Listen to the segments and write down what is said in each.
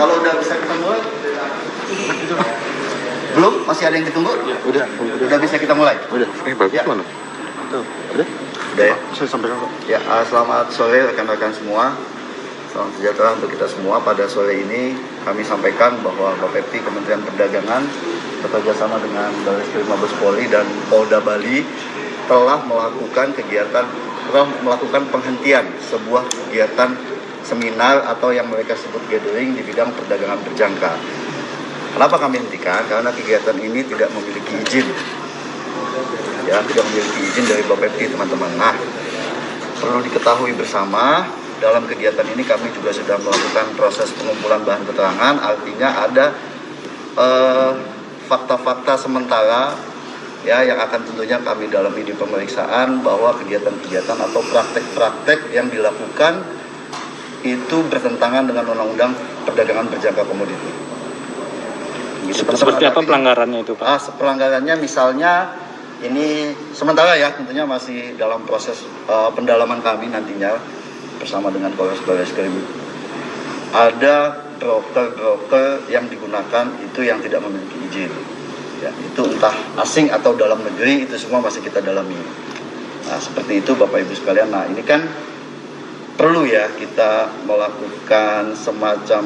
Kalau udah bisa kita mulai? Belum? Masih ada yang ditunggu? Ya, udah. Udah bisa kita mulai? Udah. Bagus Ya. mana? Tuh, udah? Udah ya? Saya sampaikan kok. Ya, selamat sore rekan-rekan semua. Salam sejahtera untuk kita semua. Pada sore ini kami sampaikan bahwa Bapepti Kementerian Perdagangan bekerjasama dengan Barreskrim Mabes Polri dan Polda Bali telah melakukan penghentian sebuah kegiatan seminar atau yang mereka sebut gathering di bidang perdagangan berjangka. Kenapa kami hentikan? Karena kegiatan ini tidak memiliki izin. Ya, tidak memiliki izin dari Bapepti, teman-teman. Nah, perlu diketahui bersama, dalam kegiatan ini kami juga sudah melakukan proses pengumpulan bahan keterangan, artinya ada fakta-fakta sementara ya yang akan tentunya kami dalami di pemeriksaan bahwa kegiatan-kegiatan atau praktek-praktek yang dilakukan itu bertentangan dengan Undang-Undang Perdagangan Berjangka Komoditi. Gitu, Seperti apa pelanggarannya itu, Pak? Pelanggarannya misalnya ini sementara ya, tentunya masih dalam proses pendalaman kami nantinya bersama dengan Polres Barreskrim. Ada broker-broker yang digunakan itu yang tidak memiliki izin. Ya, itu entah asing atau dalam negeri, itu semua masih kita dalami. Nah, seperti itu Bapak Ibu sekalian. Nah, ini kan perlu ya kita melakukan semacam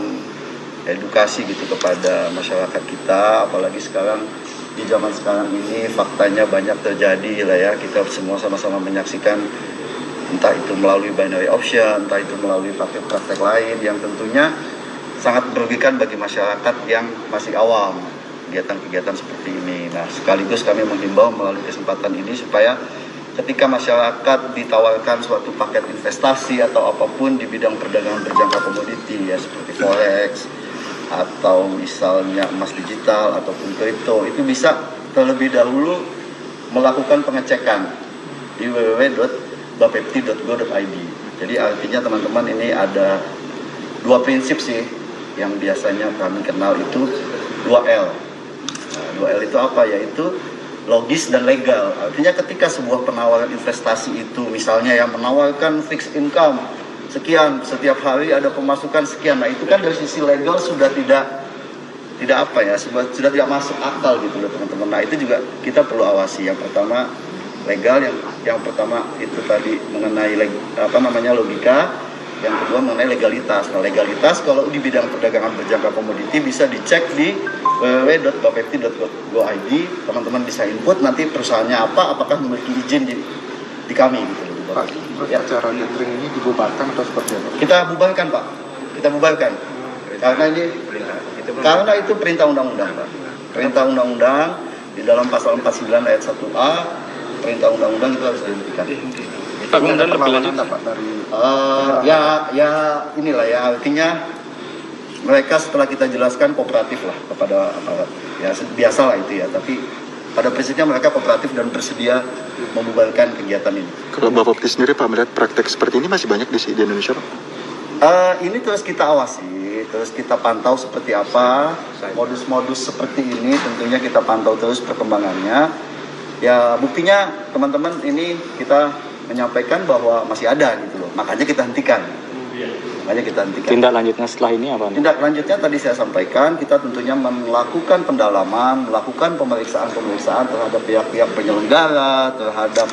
edukasi gitu kepada masyarakat kita, apalagi sekarang di zaman sekarang ini faktanya banyak terjadi lah ya, kita semua sama-sama menyaksikan entah itu melalui binary option, entah itu melalui praktek-praktek lain yang tentunya sangat merugikan bagi masyarakat yang masih awam kegiatan-kegiatan seperti ini. Nah, sekaligus kami menghimbau melalui kesempatan ini supaya ketika masyarakat ditawarkan suatu paket investasi atau apapun di bidang perdagangan berjangka komoditi ya seperti forex atau misalnya emas digital ataupun kripto, itu bisa terlebih dahulu melakukan pengecekan di www.bapepti.go.id. Jadi artinya teman-teman ini ada dua prinsip sih yang biasanya kami kenal itu 2L. Nah, 2L itu apa? Yaitu logis dan legal. Artinya ketika sebuah penawaran investasi itu misalnya yang menawarkan fixed income sekian, setiap hari ada pemasukan sekian. Nah, itu kan dari sisi legal sudah tidak apa ya, sudah tidak masuk akal gitu loh teman-teman. Nah, itu juga kita perlu awasi. Yang pertama legal, yang pertama itu tadi mengenai logika, yang kedua mengenai legalitas. Nah, legalitas kalau di bidang perdagangan berjangka komoditi bisa dicek di www.bapepti.go.id. Teman-teman bisa input nanti perusahaannya apa, apakah memiliki izin di kami gitu loh. Pak, ya. Acara gathering ini dibubarkan atau seperti apa? Kita bubarkan, Pak. Kita bubarkan. Karena itu perintah undang-undang, Pak. Perintah undang-undang di dalam pasal 49 ayat 1A, perintah undang-undang itu harus dihentikan. Pak, kemudian lebih lanjut Pak dari inilah ya, artinya mereka setelah kita jelaskan kooperatif lah kepada aparat. Ya biasalah itu ya, tapi pada prinsipnya mereka kooperatif dan bersedia membubarkan kegiatan ini. Kalau Bapak sendiri Pak melihat praktek seperti ini masih banyak di Indonesia Pak? Ini terus kita awasi, terus kita pantau seperti apa modus-modus seperti ini, tentunya kita pantau terus perkembangannya. Ya buktinya teman-teman ini kita menyampaikan bahwa masih ada gitu loh, makanya kita hentikan. Tindak lanjutnya setelah ini apa? Tindak lanjutnya tadi saya sampaikan, kita tentunya melakukan pendalaman, melakukan pemeriksaan terhadap pihak-pihak penyelenggara, terhadap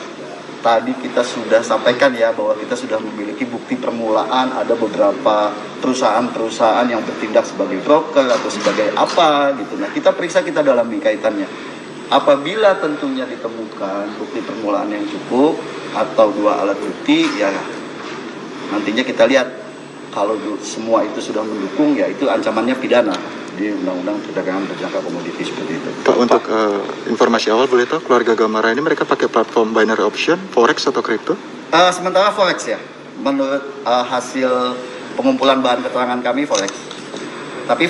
tadi kita sudah sampaikan ya bahwa kita sudah memiliki bukti permulaan ada beberapa perusahaan-perusahaan yang bertindak sebagai broker atau sebagai apa gitu. Nah, kita periksa, kita dalami kaitannya. Apabila tentunya ditemukan bukti permulaan yang cukup atau dua alat bukti, ya nantinya kita lihat. Kalau semua itu sudah mendukung, ya itu ancamannya pidana di Undang-Undang Perdagangan Berjangka Komoditi seperti itu. Pak, untuk informasi awal boleh tahu keluarga Gamara ini mereka pakai platform binary option, forex atau crypto? Sementara forex ya, menurut hasil pengumpulan bahan keterangan kami forex. Tapi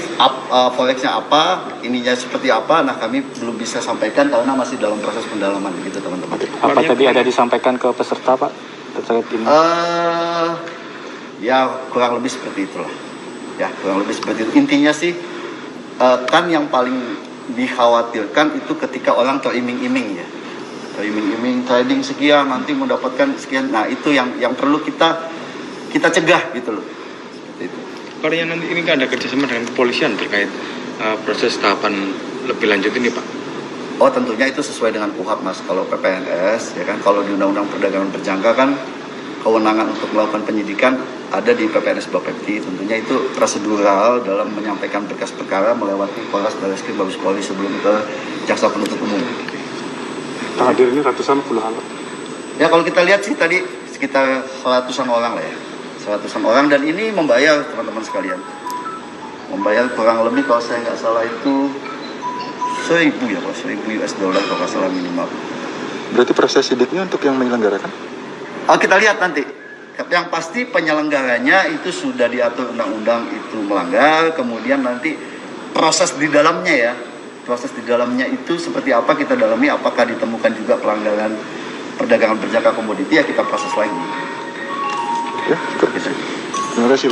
forexnya apa, ininya seperti apa, nah kami belum bisa sampaikan karena masih dalam proses pendalaman gitu teman-teman. Apa tadi ada disampaikan ke peserta Pak terkait ini? Ya kurang lebih seperti itulah. Ya kurang lebih seperti itu. Intinya sih kan yang paling dikhawatirkan itu ketika orang teriming-iming ya. Teriming-iming trading sekian nanti mendapatkan sekian. Nah, itu yang perlu kita cegah gitu loh. Seperti itu. kabarnya nanti ini kan ada kerjasama dengan kepolisian terkait proses tahapan lebih lanjut ini Pak? Oh tentunya itu sesuai dengan KUHP Mas. Kalau PPNS ya kan, kalau di Undang-Undang Perdagangan Berjangka kan kewenangan untuk melakukan penyidikan ada di PPNS Bapepti. Tentunya itu prosedural dalam menyampaikan berkas perkara melewati Polres Barreskrim Mabes Polri sebelum ke Jaksa Penuntut Umum. Hadir ini ratusan puluhan Pak. Ya kalau kita lihat sih tadi sekitar 100-an orang lah ya. 100-an orang dan ini membayar teman-teman sekalian. Membayar kurang lebih kalau saya nggak salah itu 1.000 ya Pak, 1.000 US dollar kalau nggak salah minimal. Berarti proses sidiknya untuk yang menyelenggarakan? Kita lihat nanti. Yang pasti penyelenggaranya itu sudah diatur undang-undang itu melanggar, kemudian nanti proses di dalamnya ya. Proses di dalamnya itu seperti apa kita dalami, apakah ditemukan juga pelanggaran perdagangan berjangka komoditi ya kita proses lagi. Ya, terima kasih Pak.